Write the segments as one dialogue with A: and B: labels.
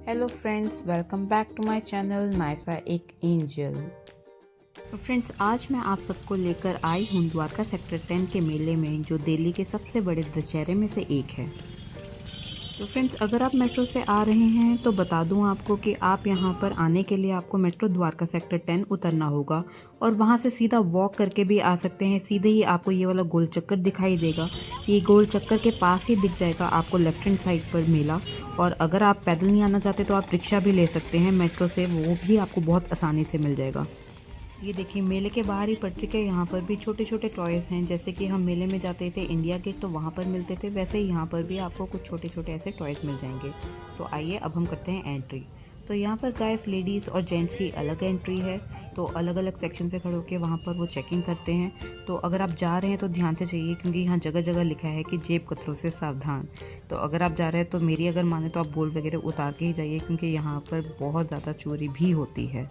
A: Hello friends, welcome back to my channel Naysa एक angel. तो friends, आज मैं आप सबको लेकर आई हूँ द्वारका सेक्टर 10 के मेले में, जो दिल्ली के सबसे बड़े दशहरे में से एक है। तो फ्रेंड्स, अगर आप मेट्रो से आ रहे हैं तो बता दूं आपको कि आप यहां पर आने के लिए आपको मेट्रो द्वारका सेक्टर 10 उतरना होगा और वहां से सीधा वॉक करके भी आ सकते हैं। सीधे ही आपको ये वाला गोल चक्कर दिखाई देगा। ये गोल चक्कर के पास ही दिख जाएगा आपको लेफ्ट हैंड साइड पर मेला। और अगर आप पैदल नहीं आना चाहते तो आप रिक्शा भी ले सकते हैं मेट्रो से, वो भी आपको बहुत आसानी से मिल जाएगा। ये देखिए, मेले के बाहर ही पटरी के यहाँ पर भी छोटे छोटे टॉयज़ हैं। जैसे कि हम मेले में जाते थे इंडिया गेट तो वहाँ पर मिलते थे, वैसे ही यहाँ पर भी आपको कुछ छोटे छोटे ऐसे टॉयज़ मिल जाएंगे। तो आइए अब हम करते हैं एंट्री। तो यहाँ पर गाइस लेडीज़ और जेंट्स की अलग एंट्री है। तो अलग अलग सेक्शन पे खड़े होकर वहाँ पर वो चेकिंग करते हैं। तो अगर आप जा रहे हैं तो ध्यान से जाइए, क्योंकि यहाँ जगह जगह लिखा है कि जेब कतरों से सावधान। तो अगर आप जा रहे हैं तो मेरी अगर माने तो आप बोर्ड वगैरह उतार के ही जाइए, क्योंकि यहाँ पर बहुत ज़्यादा चोरी भी होती है।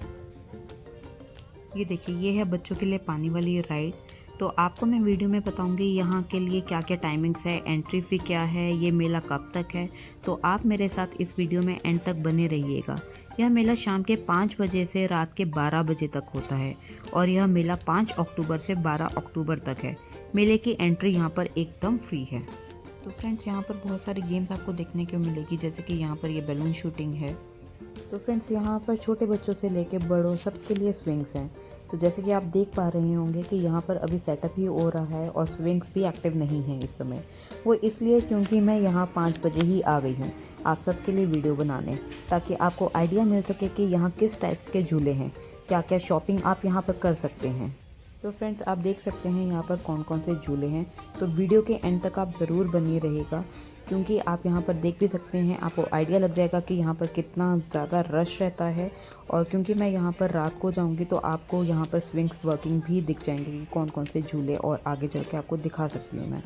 A: ये देखिए, ये है बच्चों के लिए पानी वाली राइड। तो आपको मैं वीडियो में बताऊंगी यहाँ के लिए क्या क्या टाइमिंग्स है, एंट्री फ़ी क्या है, ये मेला कब तक है। तो आप मेरे साथ इस वीडियो में एंड तक बने रहिएगा। यह मेला शाम के 5 बजे से रात के 12 बजे तक होता है और यह मेला 5 अक्टूबर से 12 अक्टूबर तक है। मेले की एंट्री यहाँ पर एकदम फ्री है। तो फ्रेंड्स, यहाँ पर बहुत सारी गेम्स आपको देखने को मिलेगी, जैसे कि यहाँ पर ये बैलून शूटिंग है। तो फ्रेंड्स, यहाँ पर छोटे बच्चों से लेके बड़ों सबके लिए स्विंग्स हैं। तो जैसे कि आप देख पा रहे होंगे कि यहाँ पर अभी सेटअप ही हो रहा है और स्विंग्स भी एक्टिव नहीं हैं इस समय। वो इसलिए क्योंकि मैं यहाँ 5 बजे ही आ गई हूँ आप सबके लिए वीडियो बनाने, ताकि आपको आइडिया मिल सके कि यहाँ किस टाइप्स के झूले हैं, क्या क्या शॉपिंग आप यहाँ पर कर सकते हैं। तो फ्रेंड्स, आप देख सकते हैं यहाँ पर कौन कौन से झूले हैं। तो वीडियो के एंड तक आप ज़रूर बने रहिएगा, क्योंकि आप यहाँ पर देख भी सकते हैं, आपको आइडिया लग जाएगा कि यहाँ पर कितना ज़्यादा रश रहता है। और क्योंकि मैं यहाँ पर रात को जाऊँगी तो आपको यहाँ पर स्विंग्स वर्किंग भी दिख जाएंगे कि कौन कौन से झूले, और आगे चल के आपको दिखा सकती हूँ मैं।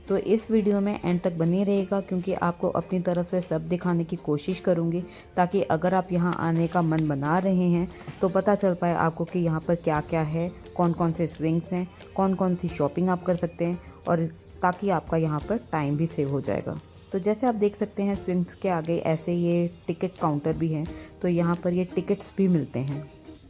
A: तो इस वीडियो में एंड तक बने रहेगा, क्योंकि आपको अपनी तरफ से सब दिखाने की कोशिश करूँगी, ताकि अगर आप यहाँ आने का मन बना रहे हैं तो पता चल पाए आपको कि यहाँ पर क्या क्या है, कौन कौन से स्विंग्स हैं, कौन कौन सी शॉपिंग आप कर सकते हैं, और ताकि आपका यहाँ पर टाइम भी सेव हो जाएगा। तो जैसे आप देख सकते हैं स्विंग्स के आगे ऐसे ये टिकट काउंटर भी हैं। तो यहाँ पर ये टिकट्स भी मिलते हैं।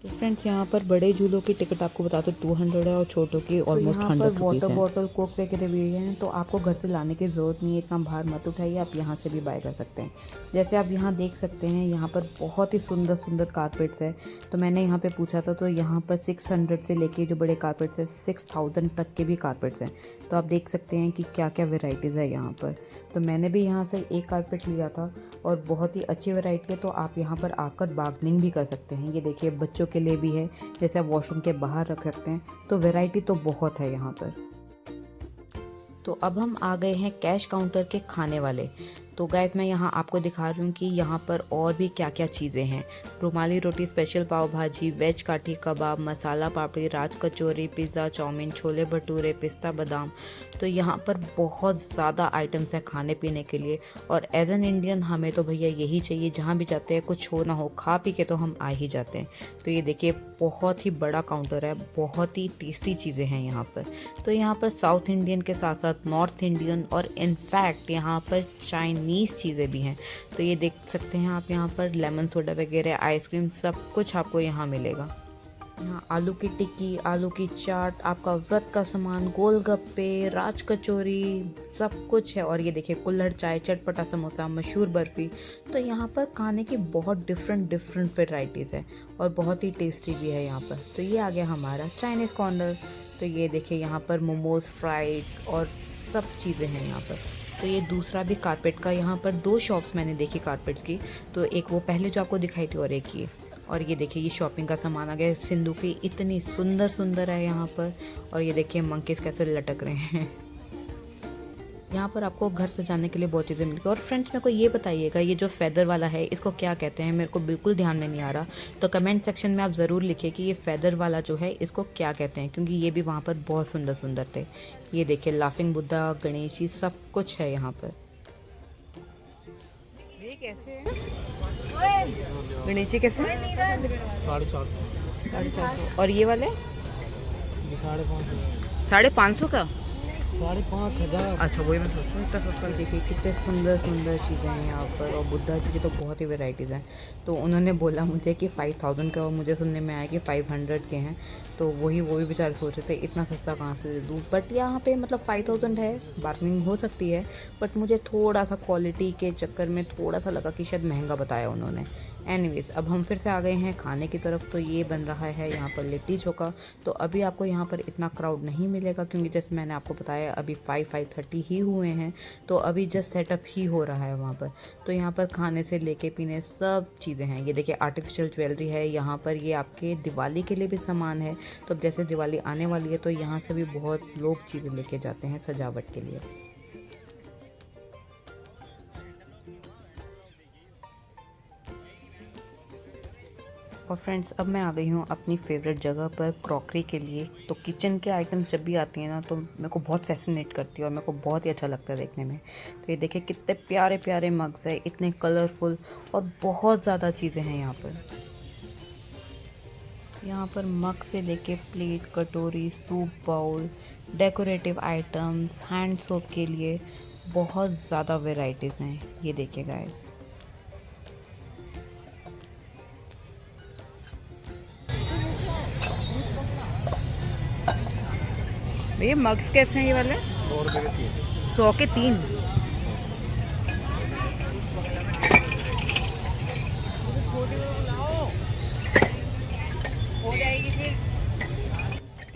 A: तो फ्रेंड्स, यहाँ पर बड़े झूलों की टिकट आपको बता दो 200 है और छोटों की ऑलमोस्ट 100 रुपीज़ है। वाटर बॉटल, कोक वगैरह भी हैं, तो आपको घर से लाने की ज़रूरत नहीं है, इतना भार मत उठाइए, आप यहाँ से भी बाय कर सकते हैं। जैसे आप यहाँ देख सकते हैं, यहाँ पर बहुत ही सुंदर सुंदर कारपेट्स है। तो मैंने यहाँ पे पूछा था, तो यहाँ पर 600 से लेके जो बड़े कारपेट्स हैं 6000 तक के भी कारपेट्स हैं। तो आप देख सकते हैं कि क्या क्या वेराइटीज़ है यहाँ पर। तो मैंने भी यहाँ से एक कारपेट लिया था और बहुत ही अच्छी वैरायटी है। तो आप यहाँ पर आकर बार्गेनिंग भी कर सकते हैं। ये देखिए, बच्चों के लिए भी है, जैसे आप वॉशरूम के बाहर रख सकते हैं। तो वैरायटी तो बहुत है यहाँ पर। तो अब हम आ गए हैं कैश काउंटर के खाने वाले। तो गाइस, मैं यहाँ आपको दिखा रही हूँ कि यहाँ पर और भी क्या क्या चीज़ें हैं। रुमाली रोटी, स्पेशल पाव भाजी, वेज काठी कबाब, मसाला पापड़ी, राज कचौरी, पिज़्ज़ा, चाउमीन, छोले भटूरे, पिस्ता बादाम। तो यहाँ पर बहुत ज़्यादा आइटम्स हैं खाने पीने के लिए। और एज एन इंडियन हमें तो भैया यही चाहिए, जहाँ भी जाते हैं कुछ हो ना हो, खा पी के तो हम आ ही जाते हैं। तो ये देखिए, बहुत ही बड़ा काउंटर है, बहुत ही टेस्टी चीज़ें हैं यहाँ पर। तो यहाँ पर साउथ इंडियन के साथ साथ नॉर्थ इंडियन और इनफैक्ट यहाँ पर चाइनीज़ चीज़ें भी हैं। तो ये देख सकते हैं आप, यहाँ पर लेमन सोडा वगैरह, आइसक्रीम, सब कुछ आपको यहाँ मिलेगा। यहाँ आलू की टिक्की, आलू की चाट, आपका व्रत का सामान, गोलगप्पे, राज कचौरी, सब कुछ है। और ये देखिए, कुल्हड़ चाय, चटपटा समोसा, मशहूर बर्फ़ी। तो यहाँ पर खाने की बहुत डिफरेंट वेराइटीज़ है और बहुत ही टेस्टी भी है यहाँ पर। तो ये आ गया हमारा चाइनीज़ कॉर्नर। तो ये देखिए, यहाँ पर मोमोज, फ्राइड और सब चीज़ें हैं यहाँ पर। तो ये दूसरा भी कारपेट का, यहाँ पर 2 शॉप्स मैंने देखी कारपेट्स की। तो एक वो पहले जो आपको दिखाई थी और एक ये। और ये देखिए, ये शॉपिंग का सामान आ गया। सिंधु की इतनी सुंदर सुंदर है यहाँ पर। और ये देखिए, मंकीज कैसे लटक रहे हैं। यहाँ पर आपको घर सजाने के लिए बहुत चीज़ें मिलती है। और फ्रेंड्स, मेरे को ये बताइएगा, ये जो फेदर वाला है इसको क्या कहते हैं? मेरे को बिल्कुल ध्यान में नहीं आ रहा। तो कमेंट सेक्शन में आप ज़रूर लिखिए कि ये फेदर वाला जो है इसको क्या कहते हैं, क्योंकि ये भी वहाँ पर बहुत सुंदर सुंदर थे। ये देखिए, लाफिंग बुद्धा, गणेश, ये सब कुछ है यहाँ पर। ये कैसे है गणेश जी? कैसे? 450। और ये वाले 550 का?
B: 5,500।
A: अच्छा वही मैं सोच रहा हूँ इतना सस्ता। देखिए कितने सुंदर सुंदर चीज़ें हैं यहाँ पर, और बुद्धा जी की तो बहुत ही वेराइटीज़ हैं। तो उन्होंने बोला मुझे कि 5,000 का, और मुझे सुनने में आया कि 500 के हैं। तो वो भी बेचारे सोच रहे थे इतना सस्ता कहाँ से दे दूँ, बट यहाँ पे मतलब 5,000 है, बार्गेनिंग हो सकती है। बट मुझे थोड़ा सा क्वालिटी के चक्कर में थोड़ा सा लगा कि शायद महंगा बताया उन्होंने। एनीवेज, अब हम फिर से आ गए हैं खाने की तरफ। तो ये बन रहा है यहाँ पर लिट्टी चोखा। तो अभी आपको यहाँ पर इतना क्राउड नहीं मिलेगा, क्योंकि जैसे मैंने आपको बताया अभी 5:30 ही हुए हैं। तो अभी जस्ट सेटअप ही हो रहा है वहाँ पर। तो यहाँ पर खाने से लेके पीने सब चीज़ें हैं। ये देखिए आर्टिफिशियल ज्वेलरी है यहाँ पर, ये आपके दिवाली के लिए भी सामान है। तो अब जैसे दिवाली आने वाली है तो यहाँ से भी बहुत लोग चीज़ें लेके जाते हैं सजावट के लिए। और फ्रेंड्स, अब मैं आ गई हूँ अपनी फेवरेट जगह पर क्रॉकरी के लिए। तो किचन के आइटम्स जब भी आती हैं ना तो मेरे को बहुत फैसिनेट करती है, और मेरे को बहुत ही अच्छा लगता है देखने में। तो ये देखिए कितने प्यारे प्यारे मग्स हैं, इतने कलरफुल, और बहुत ज़्यादा चीज़ें हैं यहाँ पर। यहाँ पर मग से लेके प्लेट, कटोरी, soup bowl, decorative items, hand soap के लिए बहुत ज़्यादा वेराइटीज़ हैं। ये देखिए गाइस, ये मग्स कैसे हैं ये वाले? 100 के 3।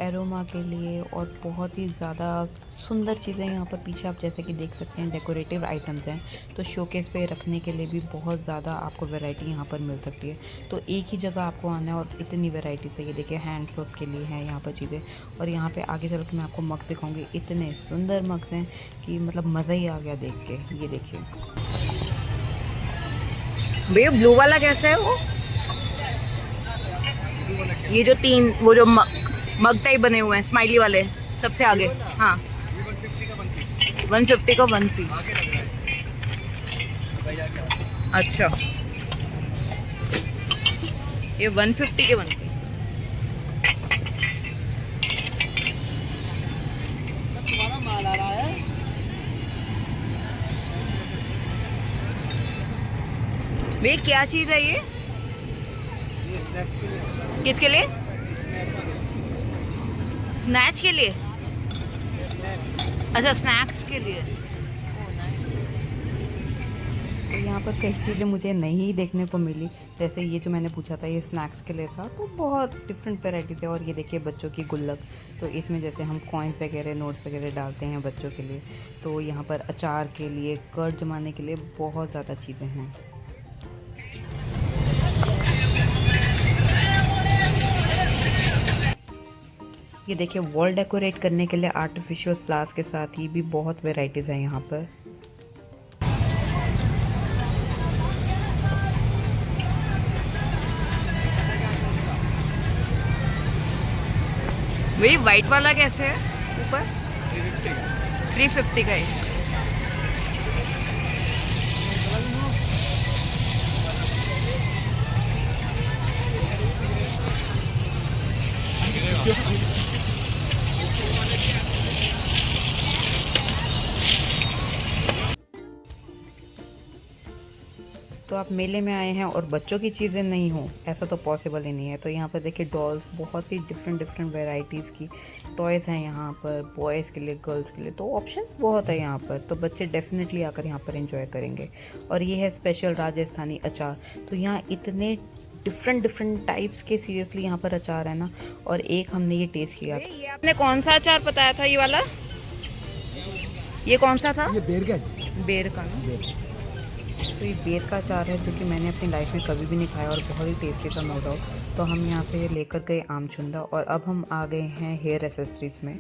A: एरोमा के लिए, और बहुत ही ज़्यादा सुंदर चीज़ें यहाँ पर पीछे आप जैसे कि देख सकते हैं, डेकोरेटिव आइटम्स हैं। तो शोकेस पे रखने के लिए भी बहुत ज़्यादा आपको वैरायटी यहाँ पर मिल सकती है। तो एक ही जगह आपको आना है और इतनी वैरायटी से। ये देखिए हैंड सोप के लिए है यहाँ पर चीज़ें। और यहाँ पे आगे चल के मैं आपको मग्स दिखाऊंगी, इतने सुंदर मग्स हैं कि मतलब मज़ा ही आ गया देख के। ये देखिए भैया, ब्लू वाला कैसा है वो? ये जो 3 वो जो मग टाइप बने हुए हैं स्माइली वाले सबसे आगे, हाँ 150 का 1 पीस। अच्छा, ये 150 के 1 पीस। वे क्या चीज़ है ये? किसके लिए? स्नैच के लिए? अच्छा, स्नैक्स के लिए। तो यहाँ पर कई चीज़ें मुझे नहीं देखने को मिली। जैसे ये जो मैंने पूछा था ये स्नैक्स के लिए था, तो बहुत डिफरेंट वैरायटी थे। और ये देखिए बच्चों की गुल्लक। तो इसमें जैसे हम कॉइन्स वगैरह, नोट्स वगैरह डालते हैं बच्चों के लिए। तो यहाँ पर अचार के लिए, कर्ड जमाने के लिए बहुत ज़्यादा चीज़ें हैं। ये देखिए वॉल डेकोरेट करने के लिए आर्टिफिशियल फ्लावर्स के साथ ही भी बहुत वेराइटीज़ हैं यहाँ पर। वही वाइट वाला कैसे है ऊपर? 350 का है। तो आप मेले में आए हैं और बच्चों की चीज़ें नहीं हो, ऐसा तो पॉसिबल ही नहीं है। तो यहाँ पर देखिए डॉल्स, बहुत ही डिफरेंट वैराइटीज़ की टॉयज़ हैं यहाँ पर, बॉयज़ के लिए, गर्ल्स के लिए। तो ऑप्शंस बहुत है यहाँ पर। तो बच्चे डेफिनेटली आकर यहाँ पर एंजॉय करेंगे। और ये है स्पेशल राजस्थानी अचार। तो यहाँ इतने डिफरेंट टाइप्स के सीरियसली यहाँ पर अचार है ना। और एक हमने ये टेस्ट किया। ये आपने कौन सा अचार बताया था ये वाला? ये कौन सा था?
B: ये बेर का
A: ना। तो ये बेर का अचार है, जो कि मैंने अपनी लाइफ में कभी भी नहीं खाया, और बहुत ही टेस्टी था नो डाउट। तो हम यहाँ से लेकर गए आमचुंदा, और अब हम आ गए हैं हेयर एसेसरीज में।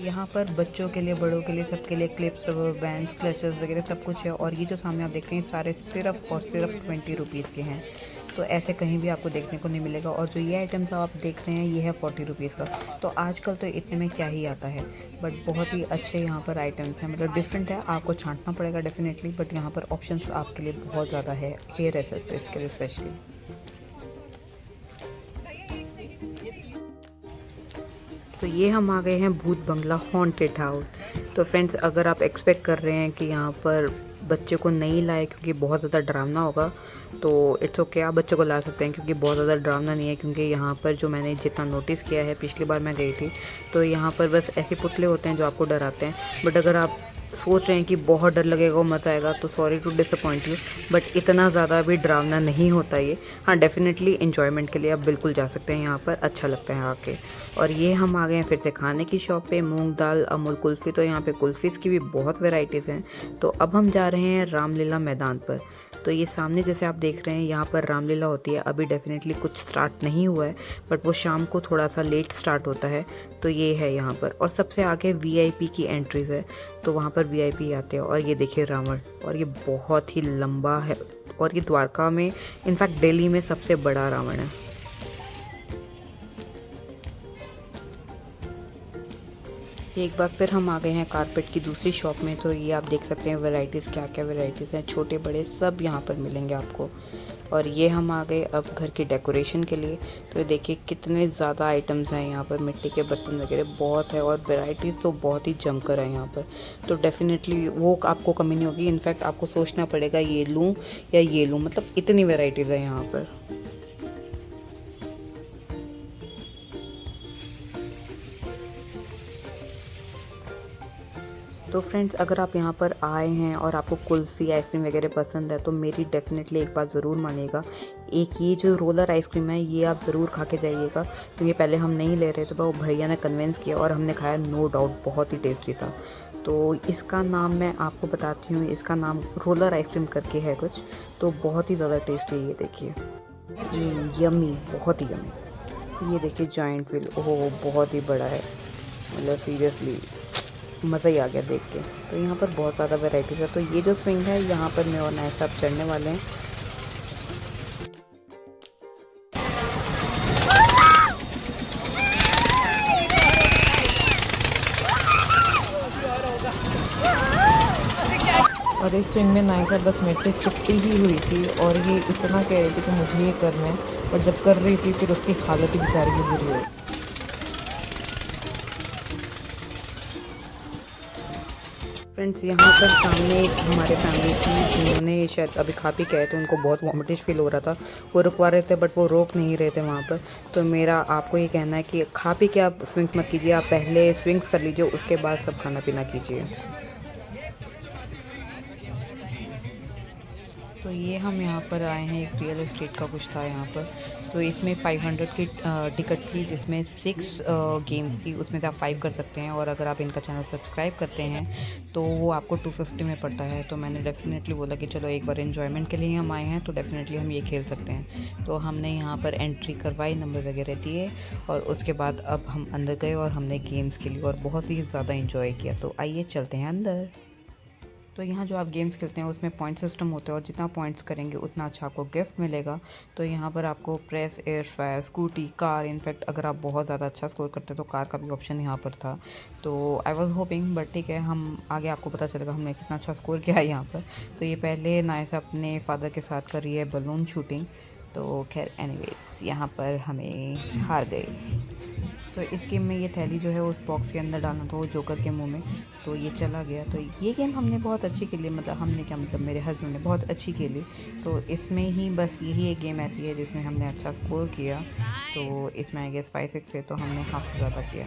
A: यहाँ पर बच्चों के लिए, बड़ों के लिए, सबके लिए क्लिप्स, रबर बैंड्स, क्लचेस वगैरह सब कुछ है। और ये जो सामने आप देख रहे हैं सारे सिर्फ और सिर्फ 20 रुपीज़ के हैं। तो ऐसे कहीं भी आपको देखने को नहीं मिलेगा। और जो ये आइटम्स आप देख रहे हैं ये है 40 रुपीज़ का। तो आजकल तो इतने में क्या ही आता है, बट बहुत ही अच्छे यहाँ पर आइटम्स हैं। मतलब डिफरेंट है, आपको छांटना पड़ेगा डेफिनेटली, बट यहाँ पर ऑप्शंस आपके लिए बहुत ज़्यादा है हेयर एक्सेसरीज के लिए स्पेशली। तो ये हम आ गए हैं भूत बंगला हॉन्टेड हाउस। तो फ्रेंड्स, अगर आप एक्सपेक्ट कर रहे हैं कि यहाँ पर बच्चे को नहीं लाए क्योंकि बहुत ज़्यादा डरावना होगा, तो इट्स ओके, आप बच्चे को ला सकते हैं क्योंकि बहुत ज़्यादा डरावना नहीं है। क्योंकि यहाँ पर जो मैंने जितना नोटिस किया है, पिछली बार मैं गई थी तो यहाँ पर बस ऐसे पुतले होते हैं जो आपको डराते हैं। बट अगर आप सोच रहे हैं कि बहुत डर लगेगा और मज़ा आएगा, तो sorry to disappoint you, but इतना ज़्यादा भी डरावना नहीं होता ये। हाँ, डेफिनेटली इन्जॉयमेंट के लिए आप बिल्कुल जा सकते हैं, यहाँ पर अच्छा लगता है आके। और ये हम आ गए हैं फिर से खाने की शॉप पे, मूंग दाल अमूल कुल्फ़ी। तो यहाँ पे कुल्फ़ीज़ की भी बहुत वेराइटीज़ हैं। तो अब हम जा रहे हैं रामलीला मैदान पर। तो ये सामने जैसे आप देख रहे हैं यहाँ पर रामलीला होती है। अभी डेफिनेटली कुछ स्टार्ट नहीं हुआ है, बट वो शाम को थोड़ा सा लेट स्टार्ट होता है। तो ये है यहाँ पर, और सबसे आगे वीआईपी की एंट्रीज है, तो वहाँ पर वीआईपी आते हैं। और ये देखिए रावण, और ये बहुत ही लंबा है, और ये द्वारका में, इनफैक्ट दिल्ली में सबसे बड़ा रावण है। एक बार फिर हम आ गए हैं कारपेट की दूसरी शॉप में। तो ये आप देख सकते हैं वैरायटीज़, क्या क्या वैरायटीज़ हैं, छोटे बड़े सब यहाँ पर मिलेंगे आपको। और ये हम आ गए अब घर की डेकोरेशन के लिए। तो ये देखिए कितने ज़्यादा आइटम्स हैं यहाँ पर, मिट्टी के बर्तन वगैरह बहुत है, और वैरायटीज़ तो बहुत ही जमकर है यहाँ पर। तो डेफिनेटली वो आपको कमी नहीं होगी। इनफैक्ट आपको सोचना पड़ेगा ये लूँ या ये लूँ, मतलब इतनी वैरायटीज़ है यहाँ पर। तो फ्रेंड्स, अगर आप यहाँ पर आए हैं और आपको कुल्फ़ी आइसक्रीम वगैरह पसंद है, तो मेरी डेफ़िनेटली एक बात ज़रूर मानिएगा। एक ये जो रोलर आइसक्रीम है ये आप ज़रूर खा के जाइएगा, क्योंकि पहले हम नहीं ले रहे थे, पर वो भैया ने कन्विंस किया और हमने खाया। नो डाउट बहुत ही टेस्टी था। तो इसका नाम मैं आपको बताती हूँ, इसका नाम रोलर आइसक्रीम करके है कुछ, तो बहुत ही ज़्यादा टेस्टी है। ये देखिए, यमी, बहुत ही यमी। ये देखिए जॉइंट व्हील, ओह बहुत ही बड़ा है, मतलब सीरियसली मज़ा ही आ गया देख के। तो यहाँ पर बहुत ज़्यादा वैरायटीज़ है। तो ये जो स्विंग है यहाँ पर मैं और नायसा अब चढ़ने वाले हैं।
B: और इस स्विंग में नायका बस मेरे से चिपटी ही हुई थी, और ये इतना कह रही थी कि मुझे ये करना है, और जब कर रही थी फिर उसकी हालत ही बेचारी की बुरी हुई।
A: फ्रेंड्स, यहाँ पर सामने एक हमारे फैमिली थी जिन्होंने शायद अभी खा पी के आए थे, उनको बहुत वॉमिटिश फील हो रहा था। वो रुकवा रहे थे बट वो रोक नहीं रहे थे वहाँ पर। तो मेरा आपको ये कहना है कि खा पी के आप स्विंग्स मत कीजिए, आप पहले स्विंग्स कर लीजिए, उसके बाद सब खाना पीना कीजिए। तो ये हम यहाँ पर आए हैं, एक रियल एस्टेट का कुछ था यहाँ पर। तो इसमें 500 की टिकट थी, जिसमें 6 गेम्स थी, उसमें से आप 5 कर सकते हैं। और अगर आप इनका चैनल सब्सक्राइब करते हैं तो वो आपको 250 में पड़ता है। तो मैंने डेफिनेटली बोला कि चलो एक बार एन्जॉयमेंट के लिए हम आए हैं, तो डेफिनेटली हम ये खेल सकते हैं। तो हमने यहाँ पर एंट्री करवाई, नंबर वगैरह दिए, और उसके बाद अब हम अंदर गए और हमने गेम्स खेली और बहुत ही ज़्यादा इंजॉय किया। तो आइए चलते हैं अंदर। तो यहाँ जो आप गेम्स खेलते हैं उसमें पॉइंट सिस्टम होता है, और जितना पॉइंट्स करेंगे उतना अच्छा आपको गिफ्ट मिलेगा। तो यहाँ पर आपको press, air fryer, scooty, car, in fact अगर आप बहुत ज़्यादा अच्छा स्कोर करते हैं तो कार का भी ऑप्शन यहाँ पर था। तो आई वॉज होपिंग, बट ठीक है, हम आगे आपको पता चलेगा हमने कितना अच्छा स्कोर किया है यहाँ पर। तो ये पहले नायसा अपने फादर के साथ कर रही है बलून शूटिंग। तो खैर एनीवेज, यहाँ पर हमें हार गए। तो इस गेम में ये थैली जो है उस बॉक्स के अंदर डालना था, वो जोकर के मुंह में, तो ये चला गया। तो ये गेम हमने बहुत अच्छी खेली, मतलब हमने क्या, मतलब मेरे हस्बैंड ने बहुत अच्छी खेली। तो इसमें ही बस यही एक गेम ऐसी है जिसमें हमने अच्छा स्कोर किया। तो इसमें आई गेस 5-6 से, तो हमने हाफ से ज़्यादा किया।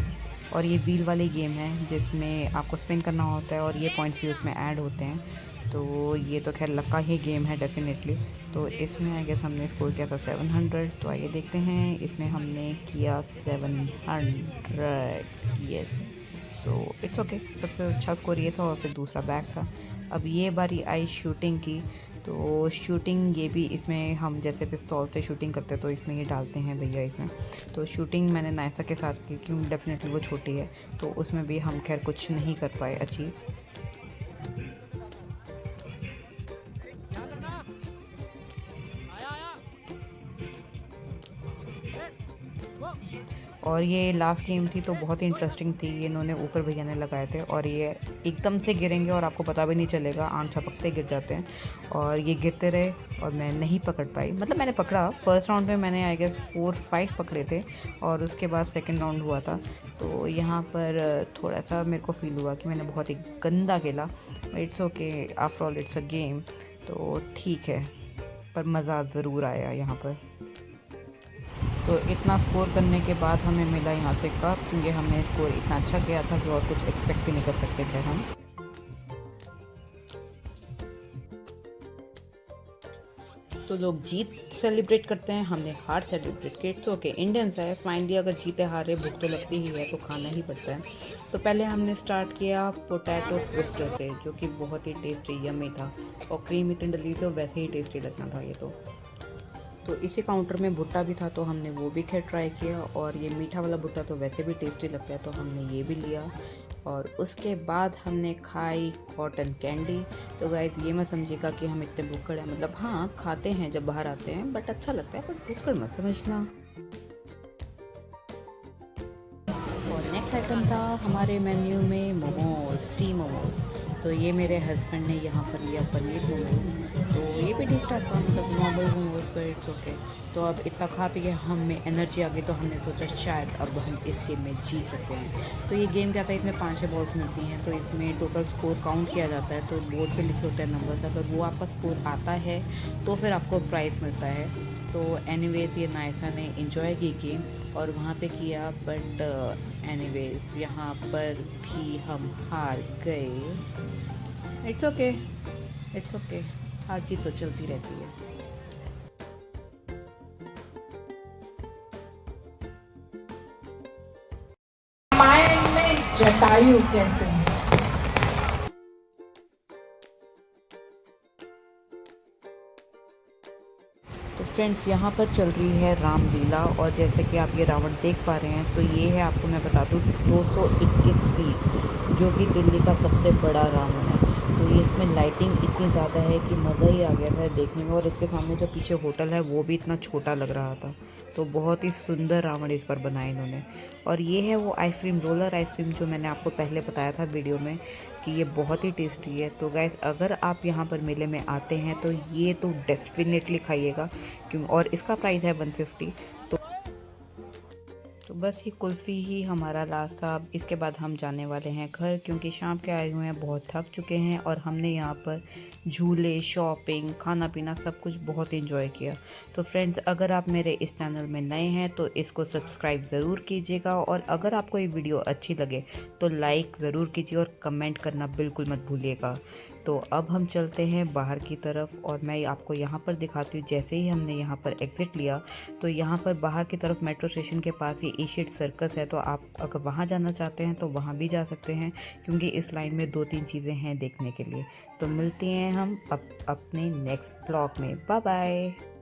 A: और ये व्हील वाली गेम है जिसमें आपको स्पिन करना होता है, और ये पॉइंट्स भी उसमें ऐड होते हैं। तो ये तो खैर लक का ही गेम है डेफिनेटली। तो इसमें आई गेस हमने स्कोर किया था 700। तो आइए देखते हैं, इसमें हमने किया 700, यस। तो इट्स ओके, सबसे अच्छा स्कोर ये था, और फिर दूसरा बैक था। अब ये बारी आई शूटिंग की। तो शूटिंग ये भी, इसमें हम जैसे पिस्तौल से शूटिंग करते तो इसमें ये डालते हैं भैया इसमें। तो शूटिंग मैंने नायसा के साथ की, क्योंकि डेफिनेटली वो छोटी है, तो उसमें भी हम खैर कुछ नहीं कर पाए अच्छी। और ये लास्ट गेम थी तो बहुत ही इंटरेस्टिंग थी। ये इन्होंने ऊपर भैया ने लगाए थे और ये एकदम से गिरेंगे और आपको पता भी नहीं चलेगा, आम छपकते गिर जाते हैं। और ये गिरते रहे और मैं नहीं पकड़ पाई, मतलब मैंने पकड़ा फर्स्ट राउंड में, मैंने आई गेस 4-5 पकड़े थे और उसके बाद सेकंड राउंड हुआ था। तो यहाँ पर थोड़ा सा मेरे को फील हुआ कि मैंने बहुत ही गंदा खेला। It's okay, after all it's a game, तो ठीक है, पर मज़ा ज़रूर आया यहाँ पर। तो इतना स्कोर करने के बाद हमें मिला यहाँ से कप, क्योंकि हमने स्कोर इतना अच्छा किया था कि और कुछ एक्सपेक्ट भी नहीं कर सकते थे हम। तो लोग जीत सेलिब्रेट करते हैं, हमने हार सेलिब्रेट किया। इट्स ओके, इंडियंस है, फाइनली अगर जीते हारे भूख तो लगती ही है, तो खाना ही पड़ता है। तो पहले हमने स्टार्ट किया पोटैटो ट्विस्टर से, जो कि बहुत ही टेस्टी यम्मी था और क्रीम इतनी डली थी, वैसे ही टेस्टी लगना था ये तो इसी काउंटर में भुट्टा भी था, तो हमने वो भी खैर ट्राई किया। और ये मीठा वाला भुट्टा तो वैसे भी टेस्टी लगता है, तो हमने ये भी लिया। और उसके बाद हमने खाई कॉटन कैंडी। तो गाइस ये मत समझिएगा कि हम इतने भूखड़ हैं, मतलब हाँ खाते हैं जब बाहर आते हैं, बट अच्छा लगता है, बट भूखड़ मत समझना। और नेक्स्ट आइटम था हमारे मेन्यू में मोमोज, स्टीम मोमोज। तो ये मेरे हस्बैंड ने यहाँ पर लिया पनीर मोमोज, तो ये भी ठीक ठाक था, मतलब नॉर्मल मोमोज, पर इट्स ओके। तो अब इतना खा पी के हमें एनर्जी आ गई, तो हमने सोचा शायद अब हम इस गेम में जीत सकते हैं। तो ये गेम क्या था, इसमें 5-6 बॉल्स मिलती हैं, तो इसमें टोटल स्कोर काउंट किया जाता है। तो बोर्ड पे लिखे होते हैं नंबर्स, अगर वो आपका स्कोर आता है तो फिर आपको प्राइज़ मिलता है। तो एनीवेज़ ये नायसा ने इंजॉय की गेम और वहाँ पे किया, बट एनीवेज़ यहाँ पर भी हम हार गए। इट्स ओके, इट्स ओके, हार जीत तो चलती रहती है।
C: रामायण में जटायु कहते हैं।
A: तो फ्रेंड्स यहाँ पर चल रही है रामलीला, और जैसे कि आप ये रावण देख पा रहे हैं, तो ये है, आपको मैं बता दूँ, 221 फीट, जो कि दिल्ली का सबसे बड़ा रावण है। तो ये इसमें लाइटिंग इतनी ज़्यादा है कि मज़ा ही आ गया था देखने में। और इसके सामने जो पीछे होटल है वो भी इतना छोटा लग रहा था। तो बहुत ही सुंदर रावण इस पर बनाया इन्होंने। और ये है वो आइसक्रीम, रोलर आइसक्रीम, जो मैंने आपको पहले बताया था वीडियो में कि ये बहुत ही टेस्टी है। तो गाइस अगर आप यहाँ पर मेले में आते हैं तो ये तो डेफिनेटली खाइएगा, क्यों, और इसका प्राइस है 150। तो बस ये कुल्फ़ी ही हमारा लास्ट था। अब इसके बाद हम जाने वाले हैं घर, क्योंकि शाम के आए हुए हैं, बहुत थक चुके हैं। और हमने यहाँ पर झूले, शॉपिंग, खाना पीना सब कुछ बहुत एंजॉय किया। तो फ्रेंड्स अगर आप मेरे इस चैनल में नए हैं तो इसको सब्सक्राइब ज़रूर कीजिएगा, और अगर आपको ये वीडियो अच्छी लगे तो लाइक ज़रूर कीजिए और कमेंट करना बिल्कुल मत भूलिएगा। तो अब हम चलते हैं बाहर की तरफ, और मैं आपको यहाँ पर दिखाती हूँ। जैसे ही हमने यहाँ पर एग्ज़िट लिया तो यहाँ पर बाहर की तरफ मेट्रो स्टेशन के पास ही एशियट सर्कस है। तो आप अगर वहाँ जाना चाहते हैं तो वहाँ भी जा सकते हैं, क्योंकि इस लाइन में 2-3 चीज़ें हैं देखने के लिए। तो मिलते हैं हम अपने नेक्स्ट ब्लॉग में। Bye bye.